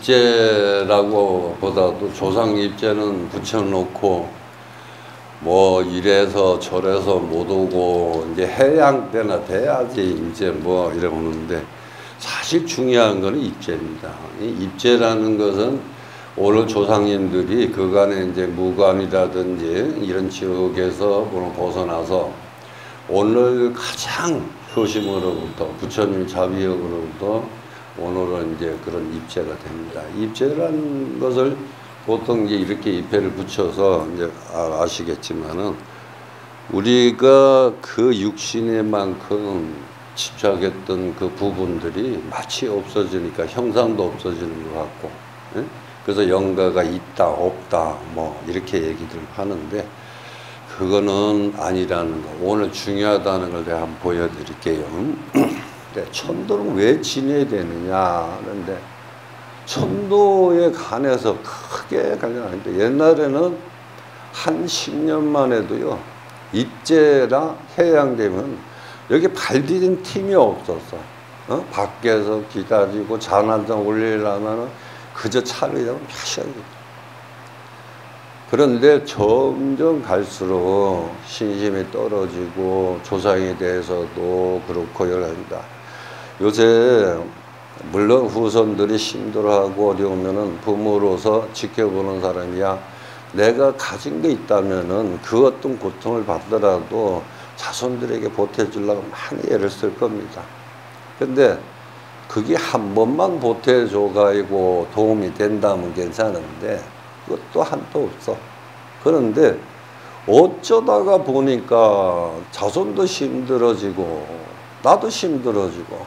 입제라고 보다도 조상 입제는 붙여놓고 뭐 이래서 저래서 못 오고 이제 해양 때나 돼야지 이제 뭐 이러는데 사실 중요한 거는 입재입니다. 이 입재라는 것은 오늘 조상님들이 그간에 이제 무관이라든지 이런 지역에서 벗어나서 오늘 가장 효심으로부터 부처님 자비역으로부터 오늘은 이제 그런 입재가 됩니다. 입재라는 것을 보통 이제 이렇게 입회를 붙여서 이제 아시겠지만은 우리가 그 육신에만큼 집착했던 그 부분들이 마치 없어지니까 형상도 없어지는 것 같고, 예? 그래서 영가가 있다 없다 뭐 이렇게 얘기들 하는데 그거는 아니라는 거. 오늘 중요하다는 걸 내가 한번 보여드릴게요. 천도는 왜 지내야 되느냐 하는데 천도에 관해서 크게 관련하는데 옛날에는 한 10년만 해도요 입재라 해양되면 여기 발 디딘 팀이 없었어. 밖에서 기다리고 잔 한 잔 올리려면 그저 차를 잡으면 몇 시간이. 그런데 점점 갈수록 신심이 떨어지고 조상에 대해서도 그렇고 여러 가지다. 요새 물론 후손들이 힘들어하고 어려우면은 부모로서 지켜보는 사람이야 내가 가진 게 있다면은 그 어떤 고통을 받더라도 자손들에게 보태주려고 많이 애를 쓸 겁니다. 근데 그게 한 번만 보태줘가지고 도움이 된다면 괜찮은데 그것도 한도 없어. 그런데 어쩌다가 보니까 자손도 힘들어지고 나도 힘들어지고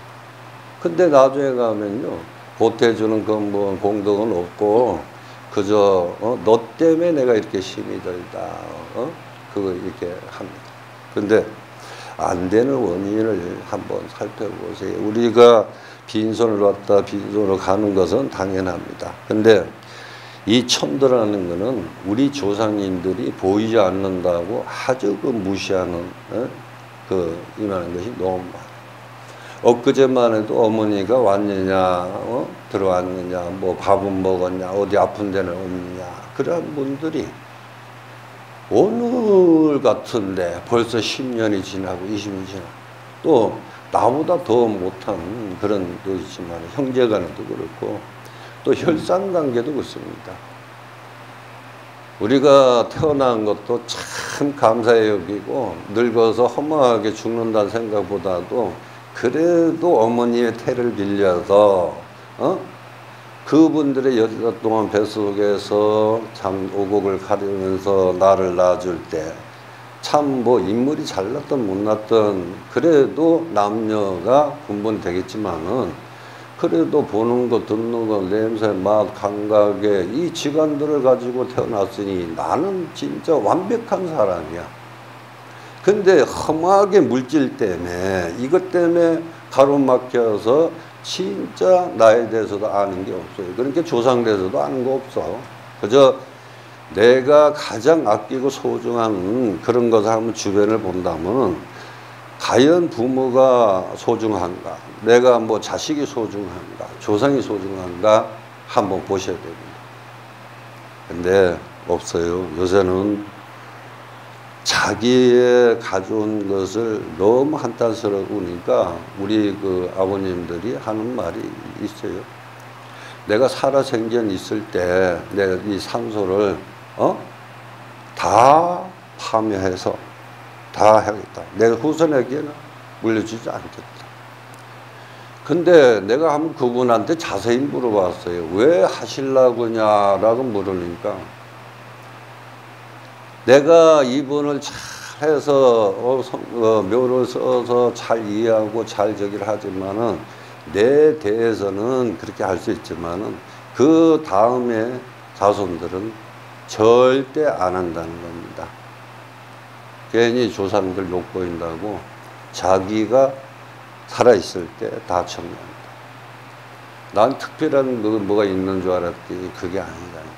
근데 나중에 가면요 보태주는 건 뭐 공덕은 없고 그저 너 때문에 내가 이렇게 힘이 들다 그거 이렇게 합니다. 근데 안 되는 원인을 한번 살펴보세요. 우리가 빈손을 왔다 빈손으로 가는 것은 당연합니다. 근데 이 천도라는 것은 우리 조상님들이 보이지 않는다고 아주 그 무시하는 이만한 것이 너무 많아요. 엊그제만 해도 어머니가 왔느냐 들어왔느냐 뭐 밥은 먹었냐 어디 아픈 데는 없느냐 그런 분들이 오늘 같은데 벌써 10년이 지나고 20년이 지나고 또 나보다 더 못한 그런 도 있지만 형제간에도 그렇고 또 혈상관계도 그렇습니다. 우리가 태어난 것도 참 감사히 여기고 늙어서 허무하게 죽는다는 생각보다도 그래도 어머니의 태를 빌려서 그분들의 여러 동안 뱃속에서 참 오곡을 가리면서 나를 낳아줄 때 참 뭐 인물이 잘났던 못났던 그래도 남녀가 분분되겠지만은 그래도 보는 거 듣는 거 냄새 맛 감각에 이 지관들을 가지고 태어났으니 나는 진짜 완벽한 사람이야. 근데 험하게 물질 때문에 이것 때문에 가로막혀서 진짜 나에 대해서도 아는 게 없어요. 그러니까 조상에 대해서도 아는 거 없어. 그저 내가 가장 아끼고 소중한 그런 것을 한번 주변을 본다면 과연 부모가 소중한가? 내가 뭐 자식이 소중한가? 조상이 소중한가? 한번 보셔야 됩니다. 근데 없어요. 요새는 자기의 가져온 것을 너무 한탄스러우니까 우리 그 아버님들이 하는 말이 있어요. 내가 살아생전 있을 때 내가 이 산소를 다 파묘해서 다 하겠다. 내가 후손에게는 물려주지 않겠다. 근데 내가 한번 그분한테 자세히 물어봤어요. 왜 하시려고냐라고 물으니까 내가 이분을 잘 해서 묘를 써서 잘 이해하고 잘 저기를 하지만은 내 대해서는 그렇게 할 수 있지만은 그 다음에 자손들은 절대 안 한다는 겁니다. 괜히 조상들 욕보인다고 자기가 살아있을 때 다 정리합니다. 난 특별한 뭐가 있는 줄 알았더니 그게 아니라니까.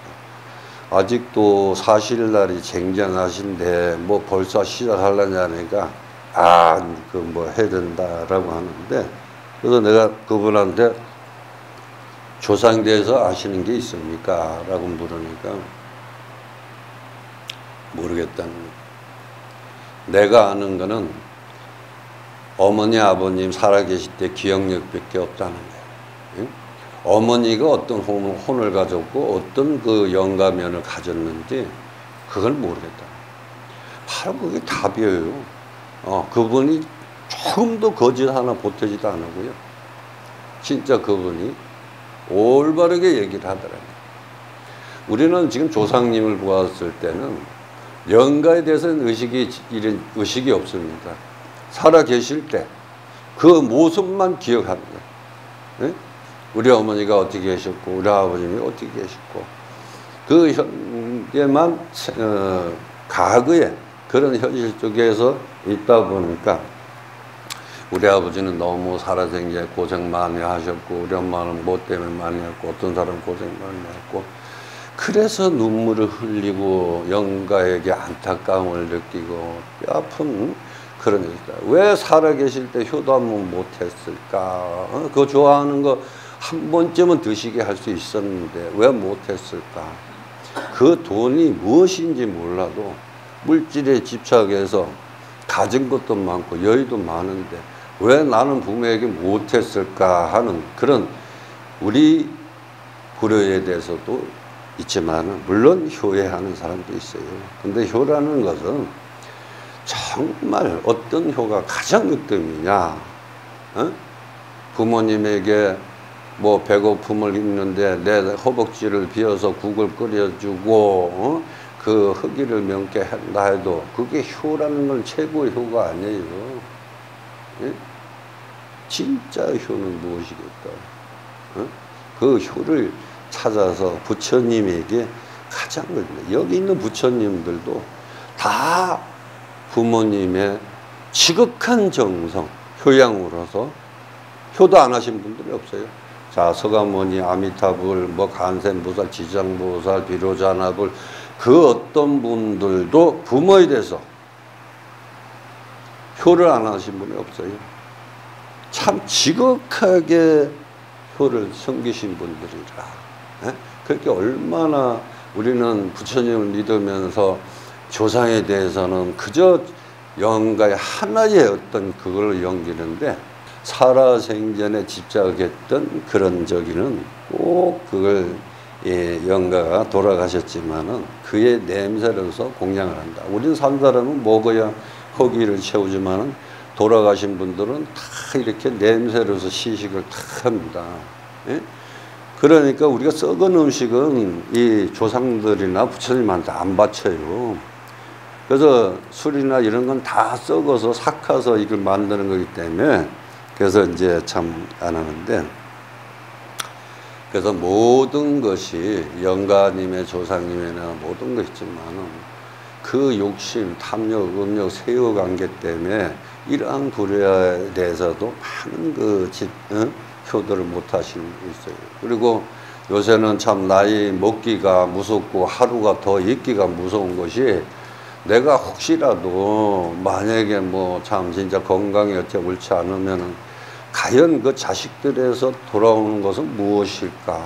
아직도 사실날이 쟁쟁하신데 뭐 벌써 시작하려냐니까 그 뭐 해야 된다라고 하는데 그래서 내가 그분한테 조상에 대해서 아시는 게 있습니까? 라고 물으니까 모르겠다는 거예요. 내가 아는 거는 어머니 아버님 살아계실 때 기억력밖에 없다는 거예요. 예? 어머니가 어떤 혼을 가졌고 어떤 그 영가면을 가졌는지 그걸 모르겠다. 바로 그게 답이에요. 그분이 조금도 거짓 하나 보태지도 않고요. 진짜 그분이 올바르게 얘기를 하더라고요. 우리는 지금 조상님을 보았을 때는 영가에 대해서는 의식이 없습니다. 살아 계실 때 그 모습만 기억하는 거예요. 네? 우리 어머니가 어떻게 계셨고 우리 아버님이 어떻게 계셨고 그 현재만 과거에 그런 현실 속에서 있다 보니까 우리 아버지는 너무 살아생전에 고생 많이 하셨고 우리 엄마는 뭐 때문에 많이 했고 어떤 사람은 고생 많이 했고 그래서 눈물을 흘리고 영가에게 안타까움을 느끼고 뼈아픈 그런 일이다. 왜 살아계실 때 효도 한 번 못했을까? 그거 좋아하는 거 한 번쯤은 드시게 할 수 있었는데 왜 못했을까? 그 돈이 무엇인지 몰라도 물질에 집착해서 가진 것도 많고 여유도 많은데 왜 나는 부모에게 못했을까 하는 그런 우리 불효에 대해서도 있지만 물론 효에하는 사람도 있어요. 근데 효라는 것은 정말 어떤 효가 가장 극점이냐? 부모님에게 뭐 배고픔을 입는데 내 허벅지를 비워서 국을 끓여주고 그 허기를 면게 한다 해도 그게 효라는 건 최고의 효가 아니에요. 예? 진짜 효는 무엇이겠다? 그 효를 찾아서 부처님에게 가장 여기 있는 부처님들도 다 부모님의 지극한 정성, 효양으로서 효도 안 하신 분들이 없어요. 자, 서가모니, 아미타불, 뭐 간센보살, 지장보살, 비로자나불 그 어떤 분들도 부모에 대해서 효를 안 하신 분이 없어요. 참 지극하게 효를 섬기신 분들이라. 예? 그렇게 얼마나 우리는 부처님을 믿으면서 조상에 대해서는 그저 영가의 하나의 어떤 그걸 연기는데 살아생전에 집착했던 그런 저기는 꼭 그걸 영가가 돌아가셨지만은 그의 냄새로서 공양을 한다. 우리는 산 사람은 먹어야 허기를 채우지만은 돌아가신 분들은 다 이렇게 냄새로서 시식을 다 합니다. 예? 그러니까 우리가 썩은 음식은 이 조상들이나 부처님한테 안 바쳐요. 그래서 술이나 이런 건 다 썩어서 삭혀서 이걸 만드는 거기 때문에 그래서 이제 참 안 하는데 그래서 모든 것이 영가님의 조상님이나 모든 것 있지만은 그 욕심, 탐욕, 음욕, 세요 관계 때문에 이러한 불효에 대해서도 많은 그 효도를 못 하시는 게 있어요. 그리고 요새는 참 나이 먹기가 무섭고 하루가 더 있기가 무서운 것이 내가 혹시라도 만약에 뭐 참 진짜 건강이 어째 옳지 않으면은 과연 그 자식들에서 돌아오는 것은 무엇일까?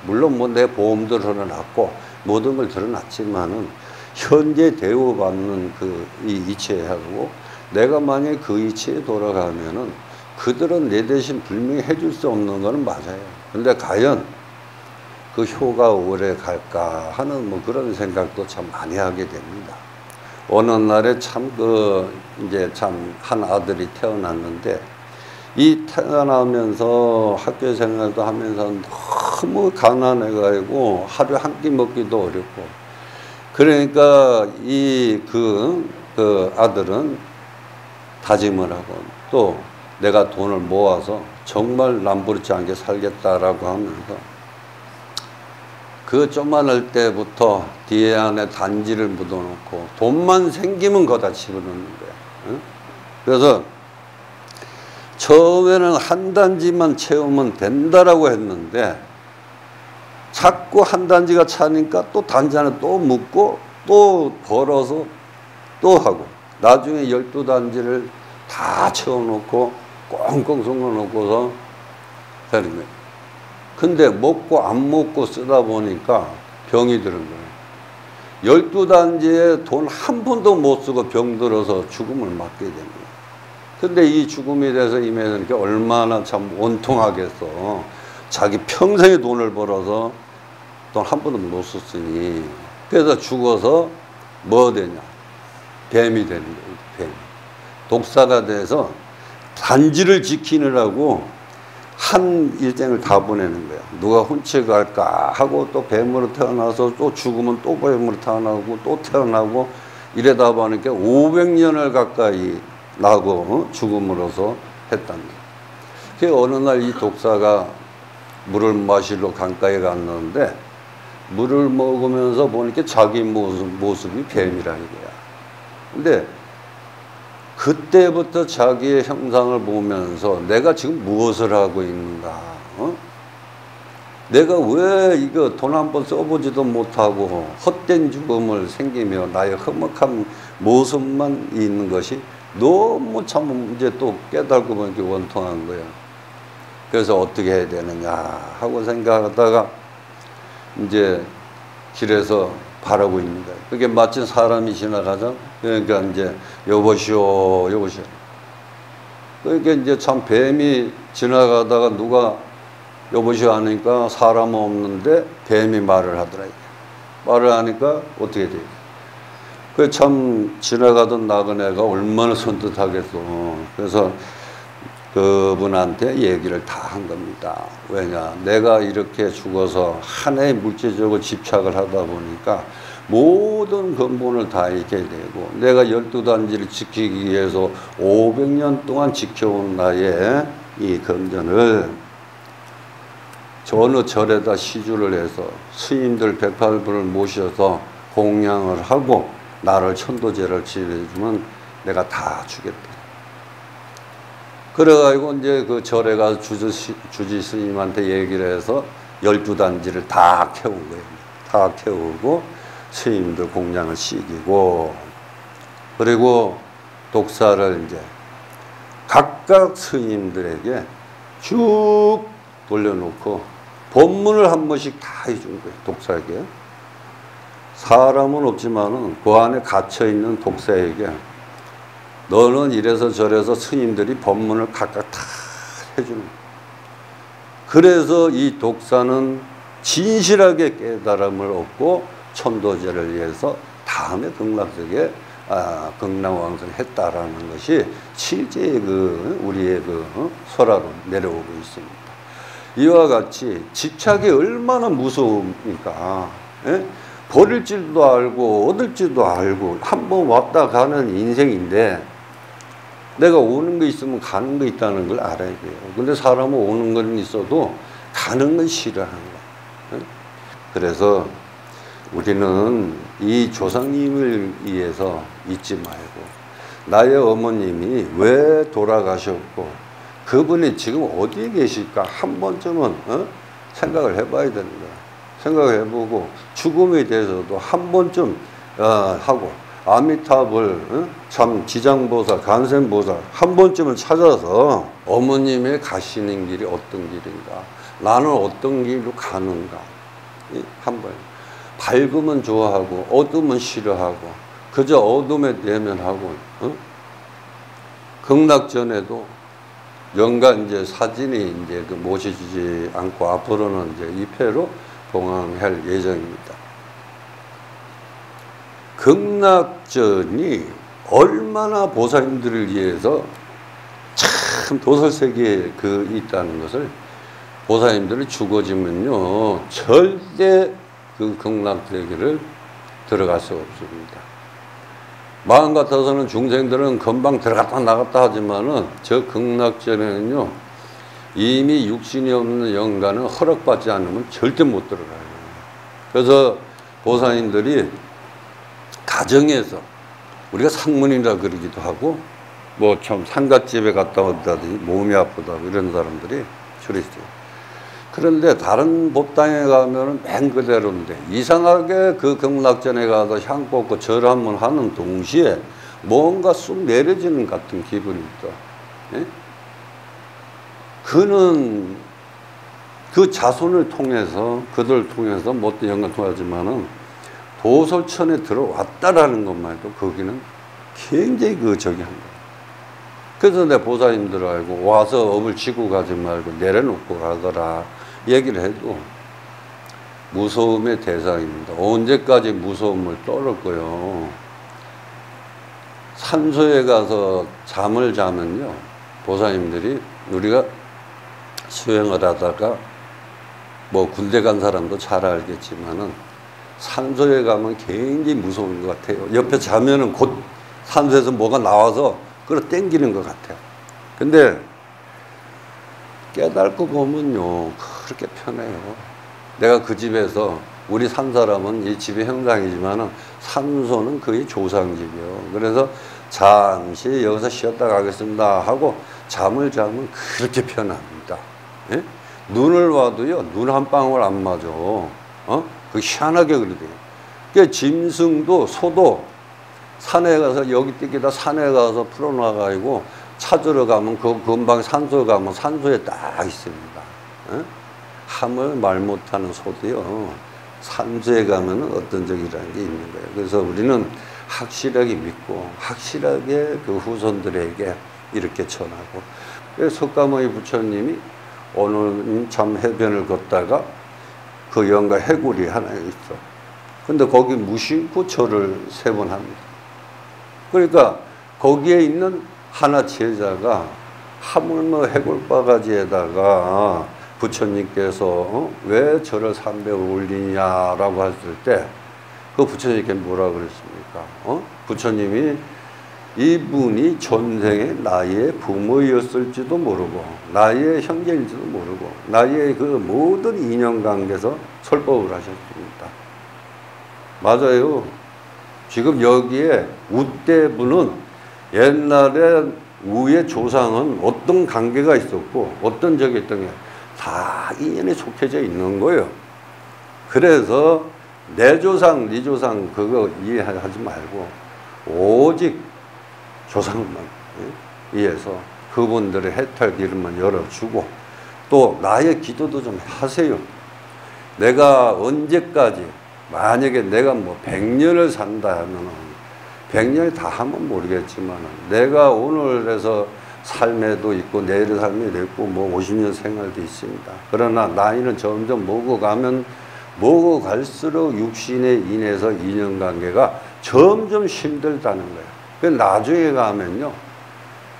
물론 뭐 내 보험도 드러났고 모든 걸 드러났지만은 현재 대우받는 그 이 이체하고 내가 만약에 그 이체에 돌아가면은 그들은 내 대신 분명히 해줄 수 없는 거는 맞아요. 근데 과연 그 효가 오래 갈까 하는 뭐 그런 생각도 참 많이 하게 됩니다. 어느 날에 참 이제 참 한 아들이 태어났는데 이 태어나면서 학교 생활도 하면서 너무 가난해가지고 하루에 한 끼 먹기도 어렵고 그러니까 그 아들은 다짐을 하고 또 내가 돈을 모아서 정말 남부르지 않게 살겠다라고 하면서 그 조만할 때부터 뒤에 안에 단지를 묻어놓고 돈만 생기면 거다 집어넣는 거야. 응? 그래서 처음에는 한 단지만 채우면 된다라고 했는데 자꾸 한 단지가 차니까 또 단지 하나 또 묻고 또 벌어서 또 하고 나중에 12단지를 다 채워놓고 꽁꽁 숨겨놓고서 되는 거예요. 근데 먹고 안 먹고 쓰다 보니까 병이 드는 거예요. 12단지에 돈 한 푼도 못 쓰고 병들어서 죽음을 맞게 됩니다. 근데 이 죽음에 대해서 임해는 게 얼마나 참 원통하겠어. 자기 평생의 돈을 벌어서 돈 한 번도 못 썼으니 그래서 죽어서 뭐 되냐? 뱀이 되는 거예요. 뱀. 독사가 돼서 단지를 지키느라고 한 일생을 다 보내는 거야. 누가 훔쳐갈까 하고 또 뱀으로 태어나서 또 죽으면 또 뱀으로 태어나고 또 태어나고 이래다 보니까 500년을 가까이 나고 죽음으로써 했답니다. 그 어느 날 이 독사가 물을 마시러 강가에 갔는데 물을 먹으면서 보니까 자기 모습이 뱀이라는 거야. 근데 그때부터 자기의 형상을 보면서 내가 지금 무엇을 하고 있는가? 내가 왜 이거 돈 한 번 써보지도 못하고 헛된 죽음을 생기며 나의 험악한 모습만 있는 것이 너무 참 이제 또 깨달고 보니까 원통한 거야. 그래서 어떻게 해야 되느냐 하고 생각하다가 이제 길에서 바라고 있는 거야. 그게 마침 사람이 지나가자. 그러니까 이제 여보시오, 여보시오. 그러니까 이제 참 뱀이 지나가다가 누가 여보시오 하니까 사람은 없는데 뱀이 말을 하더라. 말을 하니까 어떻게 돼? 그 참 지나가던 나그네가 얼마나 선뜻하겠어. 그래서 그분한테 얘기를 다 한 겁니다. 왜냐? 내가 이렇게 죽어서 하나의 물질적으로 집착을 하다 보니까 모든 근본을 다 잃게 되고 내가 12단지를 지키기 위해서 500년 동안 지켜온 나의 이 금전을 어느 절에다 시주를 해서 스님들 108분을 모셔서 공양을 하고 나를 천도제를 지내주면 내가 다 주겠다. 그래가지고 이제 그 절에 가서 주지 스님한테 얘기를 해서 12단지를 다 캐온 거예요. 다 캐오고 스님들 공양을 시키고 그리고 독사를 이제 각각 스님들에게 쭉 돌려놓고 법문을 한 번씩 다 해준 거예요. 독사에게. 사람은 없지만은 그 안에 갇혀있는 독사에게 너는 이래서 저래서 스님들이 법문을 각각 다 해주는 거예요. 그래서 이 독사는 진실하게 깨달음을 얻고 천도제를 위해서 다음에 극락세계에 극락왕성을 했다라는 것이 실제 우리의 설화로 내려오고 있습니다. 이와 같이 집착이 얼마나 무서웁니까? 예? 버릴 줄도 알고 얻을 줄도 알고 한번 왔다 가는 인생인데 내가 오는 거 있으면 가는 거 있다는 걸 알아야 돼요. 근데 사람은 오는 건 있어도 가는 건 싫어하는 거야. 그래서 우리는 이 조상님을 위해서 잊지 말고 나의 어머님이 왜 돌아가셨고 그분이 지금 어디에 계실까 한 번쯤은 생각을 해봐야 되는 거야. 생각을 해보고 죽음에 대해서도 한 번쯤 하고 아미타불 참 지장보살 간센보살 한 번쯤은 찾아서 어머님의 가시는 길이 어떤 길인가 나는 어떤 길로 가는가 한번 밝으면 좋아하고 어두우면 싫어하고 그저 어둠에 내면하고 극락전에도 연간 이제 사진이 이제 모시지 않고 앞으로는 이제 2회로 봉황할 예정입니다. 극락전이 얼마나 보살님들을 위해서 참 도설세계에 있다는 것을 보살님들이 죽어지면요 절대 그 극락세계를 들어갈 수 없습니다. 마음 같아서는 중생들은 금방 들어갔다 나갔다 하지만은 저 극락전에는요 이미 육신이 없는 영가는 허락받지 않으면 절대 못 들어가요. 그래서 보살님들이 가정에서 우리가 상문이라 그러기도 하고 뭐 참 상갓집에 갔다 온다든지 몸이 아프다고 이런 사람들이 줄이 있어요. 그런데 다른 법당에 가면은 맨 그대로인데 이상하게 그 극락전에 가서 향 꽂고 절 한번 하는 동시에 뭔가 쑥 내려지는 같은 기분이 있다. 예? 그는 그 자손을 통해서 그들 통해서 못된 영광을 통하지만은 도솔천에 들어왔다라는 것만 해도 거기는 굉장히 저기 한 거예요. 그래서 내 보살님들 알고 와서 업을 지고 가지 말고 내려놓고 가더라. 얘기를 해도 무서움의 대상입니다. 언제까지 무서움을 떨을 거요. 산소에 가서 잠을 자면요, 보살님들이 우리가 수행을 하다가 뭐 군대 간 사람도 잘 알겠지만은 산소에 가면 굉장히 무서운 것 같아요. 옆에 자면은 곧 산소에서 뭐가 나와서 끌어당기는 것 같아요. 근데 깨닫고 보면요, 그렇게 편해요. 내가 그 집에서, 우리 산 사람은 이 집의 형상이지만은 산소는 거의 조상집이요. 그래서 잠시 여기서 쉬었다 가겠습니다 하고 잠을 자면 그렇게 편합니다. 예? 눈을 와도요, 눈 한 방울 안 맞아. 그 희한하게 그러대요. 그러니까 짐승도, 소도 산에 가서, 여기 뛰기다 산에 가서 풀어놔가지고 찾으러 가면 그 근방 산소에 가면 산소에 딱 있습니다. 예? 함을 말 못하는 소도요, 산소에 가면 어떤 적이라는 게 있는 거예요. 그래서 우리는 확실하게 믿고 확실하게 그 후손들에게 이렇게 전하고. 석가모니 부처님이 오늘 참 해변을 걷다가 그 영가 해골이 하나 있어. 근데 거기 무심코 절을 3번 합니다. 그러니까 거기에 있는 하나 제자가 하물며 해골바가지에다가 부처님께서 왜 절을 300을 올리냐라고 했을 때 그 부처님께 뭐라 그랬습니까? 부처님이 이분이 전생에 나의 부모였을지도 모르고 나의 형제일지도 모르고 나의 그 모든 인연관계에서 설법을 하셨습니다. 맞아요. 지금 여기에 우대부는 옛날에 우의 조상은 어떤 관계가 있었고 어떤 적이 있던 게 다 인연에 속해져 있는 거예요. 그래서 내 조상, 네 조상 그거 이해하지 말고 오직 조상만 이해해서 그분들의 해탈 길만 열어주고, 또 나의 기도도 좀 하세요. 내가 언제까지, 만약에 내가 뭐 100년을 산다 하면은 100년이 다 하면 모르겠지만 내가 오늘에서 삶에도 있고 내일의 삶에도 있고 뭐 50년 생활도 있습니다. 그러나 나이는 점점 먹어가면 먹어갈수록 육신에 인해서 인연관계가 점점 힘들다는 거예요. 그래서 나중에 가면요,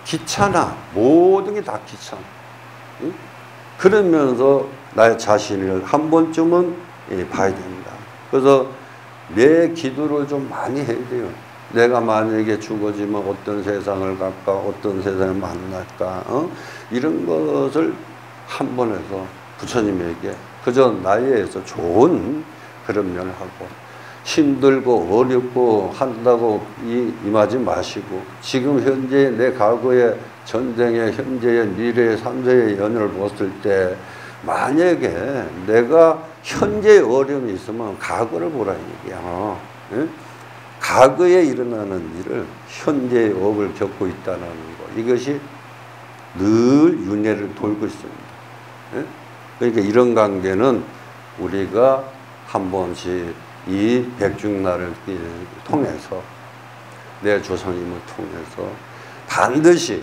귀찮아. 모든 게 다 귀찮아. 응? 그러면서 나의 자신을 한 번쯤은 봐야 됩니다. 그래서 내 기도를 좀 많이 해야 돼요. 내가 만약에 죽어지면 어떤 세상을 갈까, 어떤 세상을 만날까, 이런 것을 한 번 해서 부처님에게 그저 나에서 좋은 그런 면을 하고, 힘들고 어렵고 한다고 임하지 마시고, 지금 현재 내 과거의 전생의 현재의 미래의 삼세의 연을 봤을 때 만약에 내가 현재의 어려움이 있으면 과거를 보라 얘기야. 예? 과거에 일어나는 일을 현재의 업을 겪고 있다는 거, 이것이 늘 윤회를 돌고 있습니다. 예? 그러니까 이런 관계는 우리가 한 번씩 이 백중날을 통해서, 내 조상님을 통해서 반드시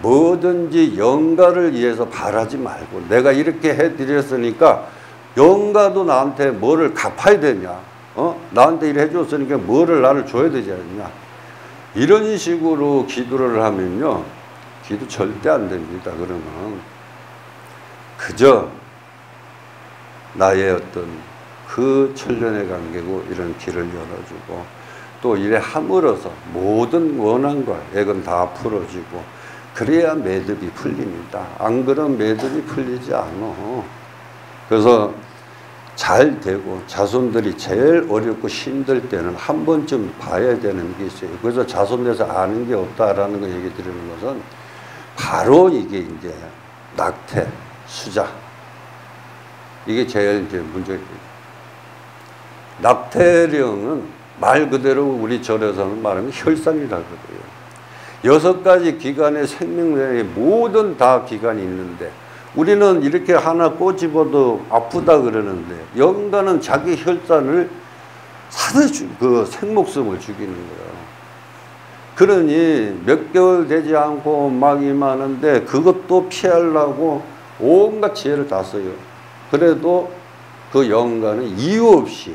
뭐든지 영가를 위해서 바라지 말고, 내가 이렇게 해드렸으니까 영가도 나한테 뭐를 갚아야 되냐, 나한테 이래 해줬으니까 뭐를 나를 줘야 되지 않냐, 이런 식으로 기도를 하면요, 기도 절대 안 됩니다. 그러면 그저 나의 어떤 그 천련의 관계고 이런 길을 열어주고, 또 이래 함으로써 모든 원한과 액은 다 풀어지고, 그래야 매듭이 풀립니다. 안 그러면 매듭이 풀리지 않아. 그래서 잘 되고 자손들이 제일 어렵고 힘들 때는 한 번쯤 봐야 되는 게 있어요. 그래서 자손에서 아는 게 없다라는 거 얘기 드리는 것은 바로 이게 이제 낙태, 수자, 이게 제일 이제 문제입니다. 낙태령은 말 그대로 우리 절에서는 말하면 혈산이라고 그래요. 6가지 기관의 생명력에 모든 다 기관이 있는데, 우리는 이렇게 하나 꼬집어도 아프다 그러는데, 영가는 자기 혈산을 사서 그 생목숨을 죽이는 거예요. 그러니 몇 개월 되지 않고 막 임하는데 그것도 피하려고 온갖 지혜를 다 써요. 그래도 그 영가는 이유 없이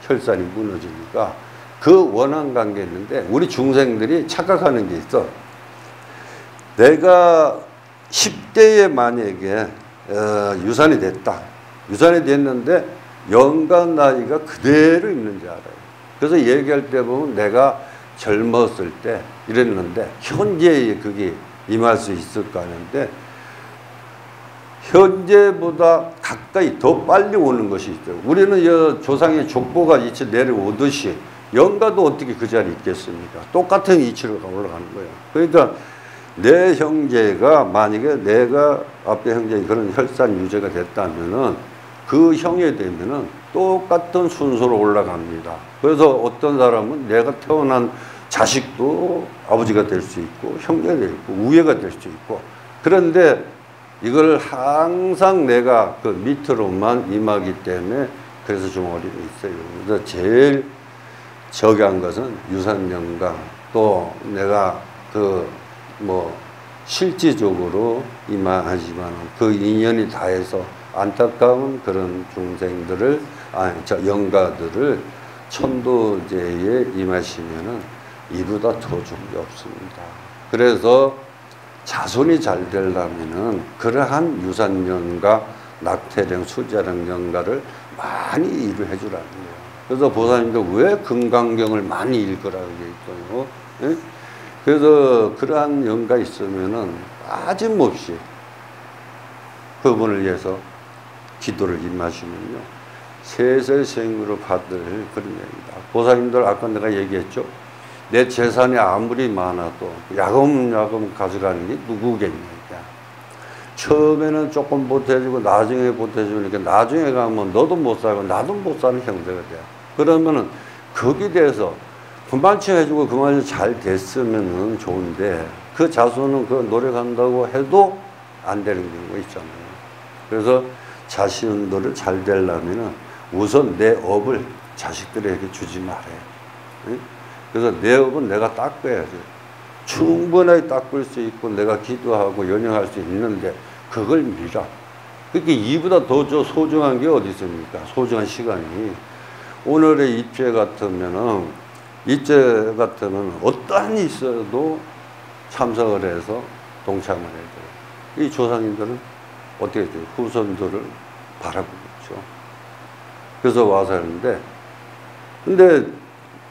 혈산이 무너지니까 그 원한 관계였는데 우리 중생들이 착각하는 게 있어. 내가 10대에 만약에 유산이 됐다. 유산이 됐는데 영가 나이가 그대로 있는 줄 알아요. 그래서 얘기할 때 보면 내가 젊었을 때 이랬는데 현재에 그게 임할 수 있을까 하는데 현재보다 가까이 더 빨리 오는 것이 있어요. 우리는 조상의 족보가 이치 내려오듯이 영가도 어떻게 그 자리에 있겠습니까? 똑같은 이치로 올라가는 거예요. 그러니까 내 형제가 만약에 내가 앞에 형제가 그런 혈산 유죄가 됐다면은 그 형에 되면은 똑같은 순서로 올라갑니다. 그래서 어떤 사람은 내가 태어난 자식도 아버지가 될 수 있고 형제가 될 수 있고 우애가 될 수 있고 그런데 이걸 항상 내가 그 밑으로만 임하기 때문에 그래서 좀 어려움이 있어요. 그래서 제일 저기한 것은 유산영가 또 내가 실질적으로 임하지만 그 인연이 다해서 안타까운 그런 중생들을 영가들을 천도제에 임하시면은 이보다 더 좋은 게 없습니다. 그래서 자손이 잘 되려면은 그러한 유산영가, 낙태령, 수자령 영가를 많이 일을 해주라는 거예요. 그래서 보살님도 왜 금강경을 많이 읽으라고 얘기했어요. 예? 그래서 그러한 영가 있으면은 빠짐없이 그분을 위해서 기도를 임하시면요. 세세생으로 받을 그런 얘기입니다. 보살님들 아까 내가 얘기했죠. 내 재산이 아무리 많아도 야금야금 가져가는 게 누구겠냐니까. 처음에는 조금 보태주고 나중에 보태주니까 나중에 가면 너도 못 살고 나도 못 사는 형제가 돼. 그러면은 거기에 대해서 그만치 해주고 그만치 잘 됐으면은 좋은데 그 자손은 그 노력한다고 해도 안 되는 경우가 있잖아요. 그래서 자신들을 잘 되려면은 우선 내 업을 자식들에게 주지 말아요. 응? 그래서 내 업은 내가 닦아야지. 충분하게 닦을 수 있고 내가 기도하고 연영할 수 있는데 그걸 밀어. 그렇게 이보다 더 소중한 게 어디 있습니까? 소중한 시간이. 오늘의 입죄 같으면은 어떠한 일이 있어도 참석을 해서 동참을 해야 돼요. 이 조상님들은 어떻게 돼요? 후손들을 바라보고 있죠. 그래서 와서 하는데, 근데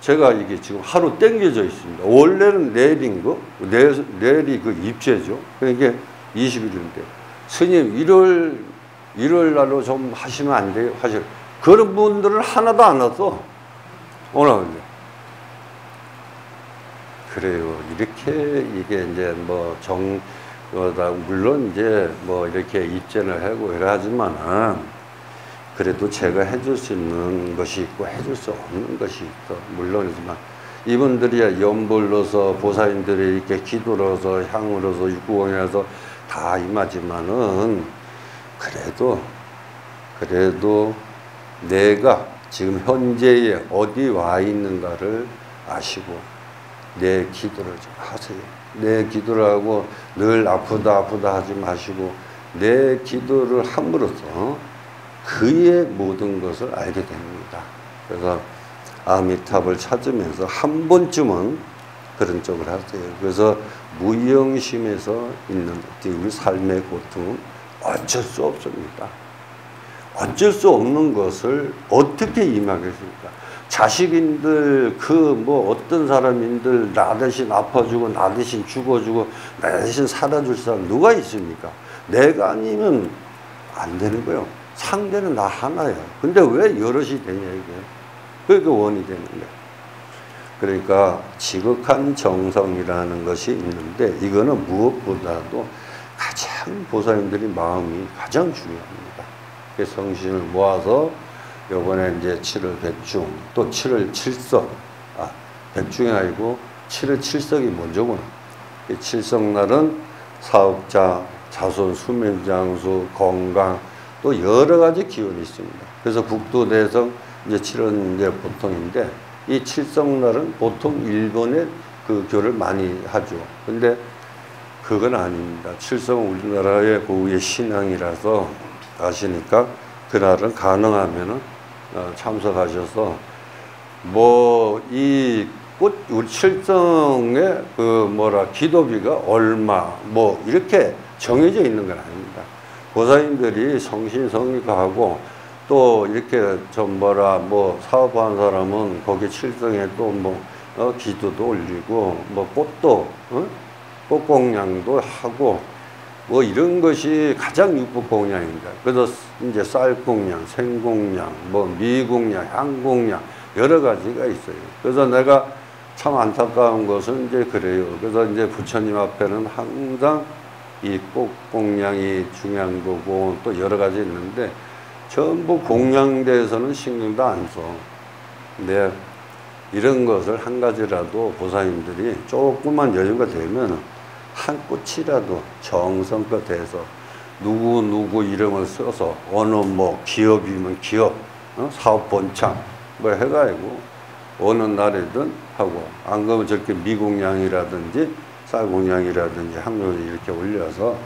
제가 이게 지금 하루 땡겨져 있습니다. 원래는 내일인 거, 내일이 그 입죄죠. 그러니까 20일인데, 스님, 일요일 날로 좀 하시면 안 돼요? 그런 분들은 하나도 안 왔어. 오늘. 그래요. 이렇게 이게 이제 물론 이제 이렇게 입죄를 하고 이러지만은 그래도 제가 해줄 수 있는 것이 있고 해줄 수 없는 것이 있어. 물론이지만 이분들이 연불로서 보살님들이 이렇게 기도로서 향으로서 육구공해서 다 임하지만은 그래도 내가 지금 현재에 어디 와 있는가를 아시고 내 기도를 좀 하세요. 내 기도를 하고 늘 아프다 하지 마시고 내 기도를 함으로써 그의 모든 것을 알게 됩니다. 그래서 아미탑을 찾으면서 한 번쯤은 그런 쪽을 하세요. 그래서 무영심에서 있는 우리 삶의 고통은 어쩔 수 없습니다. 어쩔 수 없는 것을 어떻게 임하겠습니까? 자식인들, 어떤 사람인들, 나 대신 아파주고, 나 대신 죽어주고, 나 대신 살아줄 사람 누가 있습니까? 내가 아니면 안 되는 거예요. 상대는 나 하나예요. 근데 왜 여럿이 되냐, 이게. 그러니까 원이 되는 거예요. 그러니까 지극한 정성이라는 것이 있는데, 이거는 무엇보다도 가장 보살님들이 마음이 가장 중요합니다. 그 성신을 모아서 요번에 이제 7월 백중, 또 7월 칠석, 백중이 아니고 7월 칠석이 먼저구나. 이 칠석날은 사업자, 자손, 수명장수, 건강, 또 여러 가지 기운이 있습니다. 그래서 국도대성 이제 7월 이제 보통인데, 이 칠석날은 보통 일본에 그 교를 많이 하죠. 근데 그건 아닙니다. 칠석은 우리나라의 고유의 신앙이라서 하시니까 그날은 가능하면은 참석하셔서 뭐 이 우리 칠성의 그 기도비가 얼마 뭐 이렇게 정해져 있는 건 아닙니다. 보살님들이 성신성의하고 또 이렇게 좀 사업하는 사람은 거기 칠성에 또 기도도 올리고 꽃도 꽃공양도 하고 뭐 이런 것이 가장 육법공양입니다. 그래서 이제 쌀공양, 생공양, 미공양, 향공양 여러 가지가 있어요. 그래서 내가 참 안타까운 것은 이제 그래요. 그래서 이제 부처님 앞에는 항상 이 꽃공양이 중요한 거고 또 여러 가지 있는데 전부 공양대에서는 신경도 안 써. 근데 이런 것을 한 가지라도 보살님들이 조금만 여유가 되면 한 꽃이라도 정성껏 해서 누구 이름을 써서 어느 기업이면 기업, 사업 본창 해가지고 어느 날이든 하고 안 그러면 저렇게 미공양이라든지 쌀공양이라든지 향료를 이렇게 올려서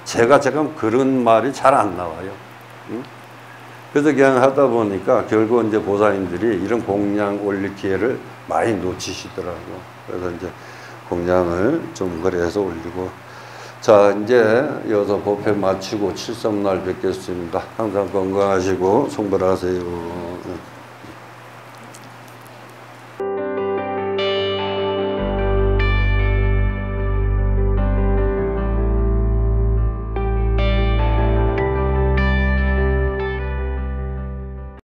제가 지금 그런 말이 잘 안 나와요. 응? 그래서 그냥 하다 보니까 결국 이제 보살님들이 이런 공양 올릴 기회를 많이 놓치시더라고요. 그래서 이제 공양을 좀 그래서 올리고 자 이제 여기서 법회 마치고 칠성날 뵙겠습니다. 항상 건강하시고 성불하세요.